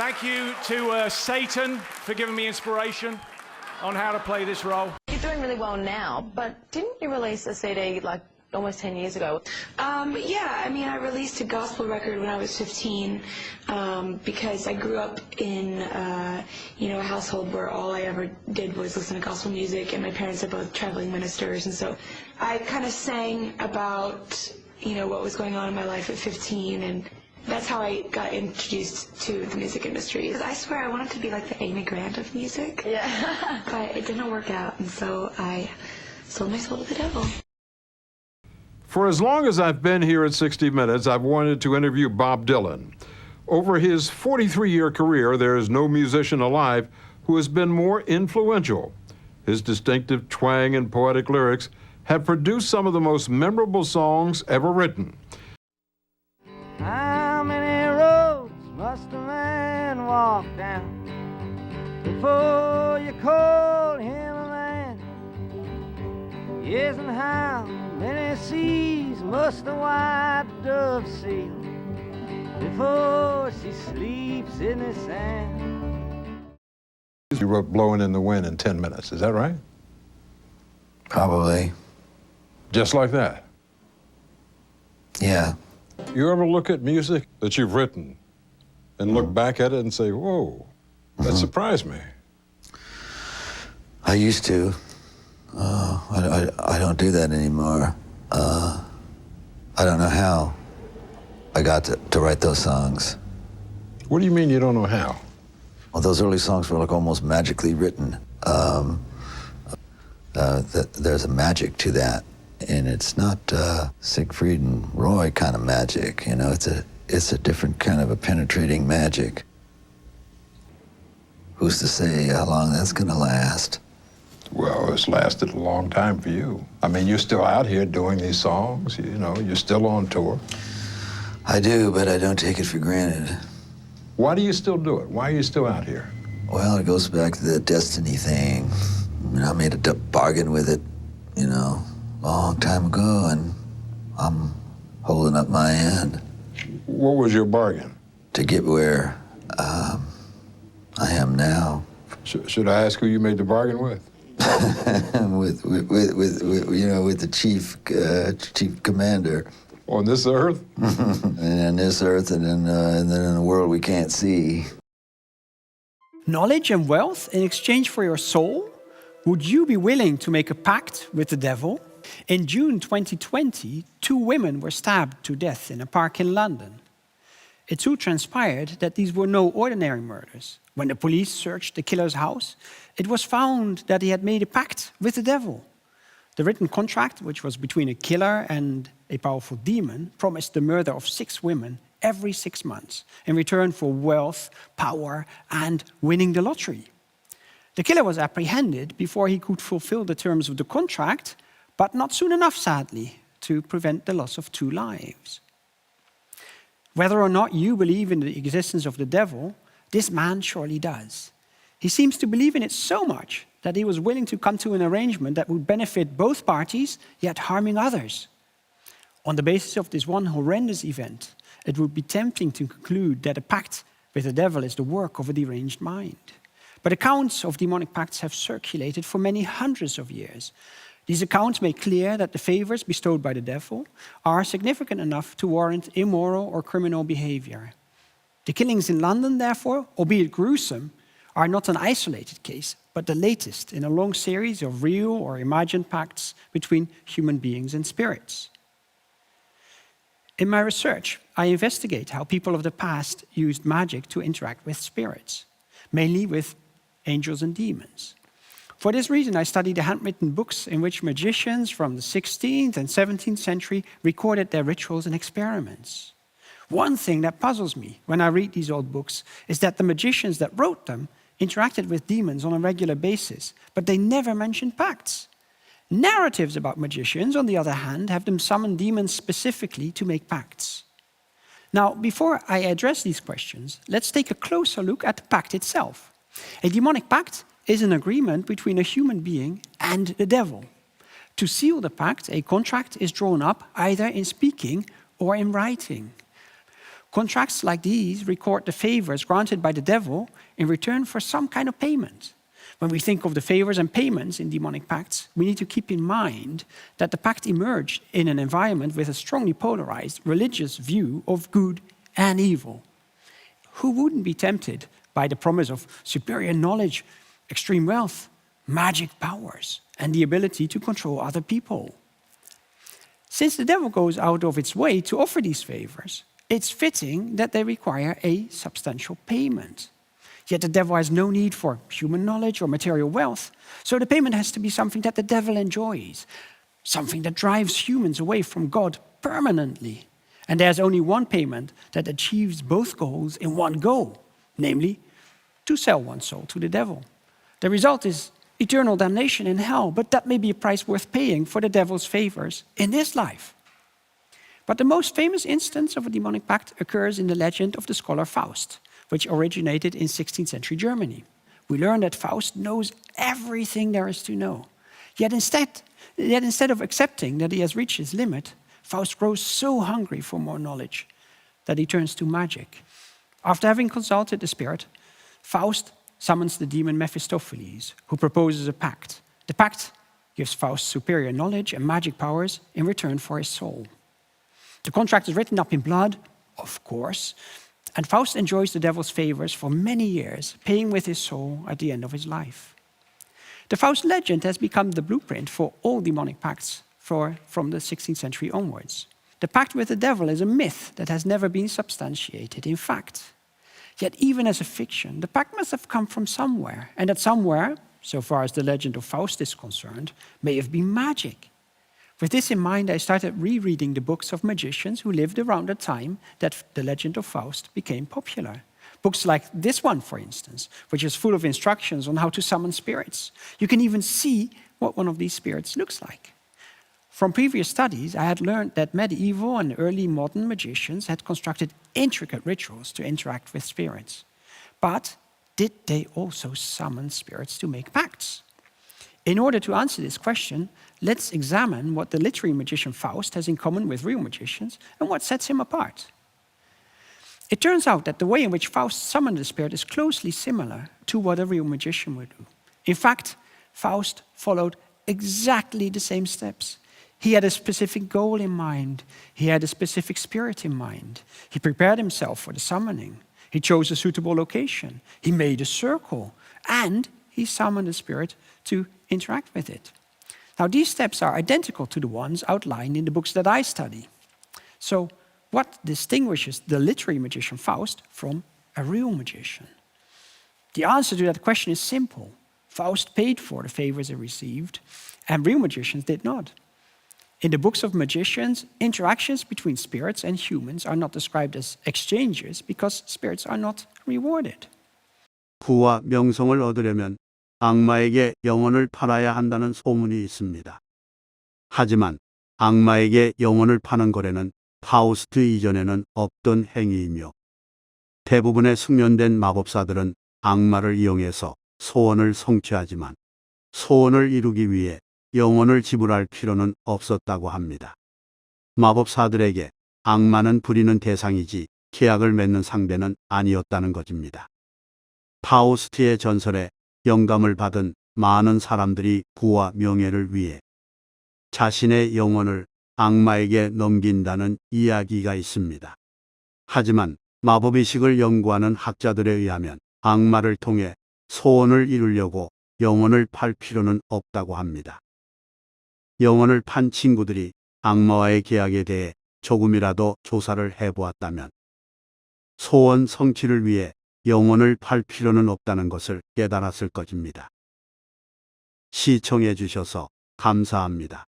Thank you to Satan for giving me inspiration on how to play this role. You're doing really well now, but didn't you release a CD like almost 10 years ago? Yeah, I mean, I released a gospel record when I was 15 because I grew up in, a household where all I ever did was listen to gospel music, and my parents are both traveling ministers, and so I kind of sang about, what was going on in my life at 15, and that's how I got introduced to the music industry. I swear I wanted to be like the Amy Grant of music, Yeah. but it didn't work out, and so I sold my soul to the devil. For as long as I've been here at 60 Minutes, I've wanted to interview Bob Dylan. Over his 43-year career, there is no musician alive who has been more influential. His distinctive twang and poetic lyrics have produced some of the most memorable songs ever written. How many roads must a man walk down before you call him a man? Yes, and how many seas must the white dove sail before she sleeps in the sand? You wrote Blowing in the Wind in 10 minutes, is that right? Probably. Just like that? Yeah. You ever look at music that you've written and look back at it and say, whoa, that surprised me? I used to. I don't do that anymore. I don't know how I got to write those songs. What do you mean you don't know how? Well, those early songs were like almost magically written. There's a magic to that, and it's not Siegfried and Roy kind of magic. It's a different kind of a penetrating magic. Who's to say how long that's gonna last? Well, it's lasted a long time for you. I mean, you're still out here doing these songs, you're still on tour. I do, but I don't take it for granted. Why do you still do it? Why are you still out here? Well, it goes back to the destiny thing. I made a bargain with it, a long time ago, and I'm holding up my end. What was your bargain? To get where I am now. Should I ask who you made the bargain with? with the chief commander. On this earth? And on this earth, and then in a world we can't see. Knowledge and wealth in exchange for your soul? Would you be willing to make a pact with the devil? In June 2020, 2 women were stabbed to death in a park in London. It soon transpired that these were no ordinary murders. When the police searched the killer's house, it was found that he had made a pact with the devil. The written contract, which was between a killer and a powerful demon, promised the murder of 6 women every 6 months in return for wealth, power, and winning the lottery. The killer was apprehended before he could fulfill the terms of the contract, but not soon enough, sadly, to prevent the loss of 2 lives. Whether or not you believe in the existence of the devil, this man surely does. He seems to believe in it so much that he was willing to come to an arrangement that would benefit both parties, yet harming others. On the basis of this one horrendous event, it would be tempting to conclude that a pact with the devil is the work of a deranged mind. But accounts of demonic pacts have circulated for many hundreds of years. These accounts make clear that the favors bestowed by the devil are significant enough to warrant immoral or criminal behavior. The killings in London, therefore, albeit gruesome, are not an isolated case, but the latest in a long series of real or imagined pacts between human beings and spirits. In my research, I investigate how people of the past used magic to interact with spirits, mainly with angels and demons. For this reason, I study the handwritten books in which magicians from the 16th and 17th century recorded their rituals and experiments. One thing that puzzles me when I read these old books is that the magicians that wrote them interacted with demons on a regular basis, but they never mentioned pacts. Narratives about magicians, on the other hand, have them summon demons specifically to make pacts. Now, before I address these questions, let's take a closer look at the pact itself. A demonic pact is an agreement between a human being and the devil. To seal the pact, a contract is drawn up either in speaking or in writing. Contracts like these record the favors granted by the devil in return for some kind of payment. When we think of the favors and payments in demonic pacts, we need to keep in mind that the pact emerged in an environment with a strongly polarized religious view of good and evil. Who wouldn't be tempted by the promise of superior knowledge, extreme wealth, magic powers, and the ability to control other people? Since the devil goes out of its way to offer these favors, it's fitting that they require a substantial payment. Yet the devil has no need for human knowledge or material wealth, so the payment has to be something that the devil enjoys, something that drives humans away from God permanently. And there's only one payment that achieves both goals in one go, namely, to sell one's soul to the devil. The result is eternal damnation in hell, but that may be a price worth paying for the devil's favors in this life. But the most famous instance of a demonic pact occurs in the legend of the scholar Faust, which originated in 16th century Germany. We learn that Faust knows everything there is to know. Yet instead of accepting that he has reached his limit, Faust grows so hungry for more knowledge that he turns to magic. After having consulted the spirit, Faust summons the demon Mephistopheles, who proposes a pact. The pact gives Faust superior knowledge and magic powers in return for his soul. The contract is written up in blood, of course, and Faust enjoys the devil's favors for many years, paying with his soul at the end of his life. The Faust legend has become the blueprint for all demonic pacts from the 16th century onwards. The pact with the devil is a myth that has never been substantiated in fact. Yet even as a fiction, the pact must have come from somewhere, and that somewhere, so far as the legend of Faust is concerned, may have been magic. With this in mind, I started rereading the books of magicians who lived around the time that the legend of Faust became popular. Books like this one, for instance, which is full of instructions on how to summon spirits. You can even see what one of these spirits looks like. From previous studies, I had learned that medieval and early modern magicians had constructed intricate rituals to interact with spirits. But did they also summon spirits to make pacts? In order to answer this question, let's examine what the literary magician Faust has in common with real magicians and what sets him apart. It turns out that the way in which Faust summoned the spirit is closely similar to what a real magician would do. In fact, Faust followed exactly the same steps. He had a specific goal in mind. He had a specific spirit in mind. He prepared himself for the summoning. He chose a suitable location. He made a circle. And he summoned the spirit to interact with it. Now, these steps are identical to the ones outlined in the books that I study. So, what distinguishes the literary magician Faust from a real magician? The answer to that question is simple. Faust paid for the favors he received, and real magicians did not. In the books of magicians, interactions between spirits and humans are not described as exchanges because spirits are not rewarded. 부와 명성을 얻으려면 악마에게 영혼을 팔아야 한다는 소문이 있습니다. 하지만 악마에게 영혼을 파는 거래는 파우스트 이전에는 없던 행위이며 대부분의 숙련된 마법사들은 악마를 이용해서 소원을 성취하지만 소원을 이루기 위해 영혼을 지불할 필요는 없었다고 합니다. 마법사들에게 악마는 부리는 대상이지 계약을 맺는 상대는 아니었다는 것입니다. 파우스트의 전설에 영감을 받은 많은 사람들이 부와 명예를 위해 자신의 영혼을 악마에게 넘긴다는 이야기가 있습니다. 하지만 마법의식을 연구하는 학자들에 의하면 악마를 통해 소원을 이루려고 영혼을 팔 필요는 없다고 합니다. 영혼을 판 친구들이 악마와의 계약에 대해 조금이라도 조사를 해보았다면 소원 성취를 위해 영혼을 팔 필요는 없다는 것을 깨달았을 것입니다. 시청해 주셔서 감사합니다.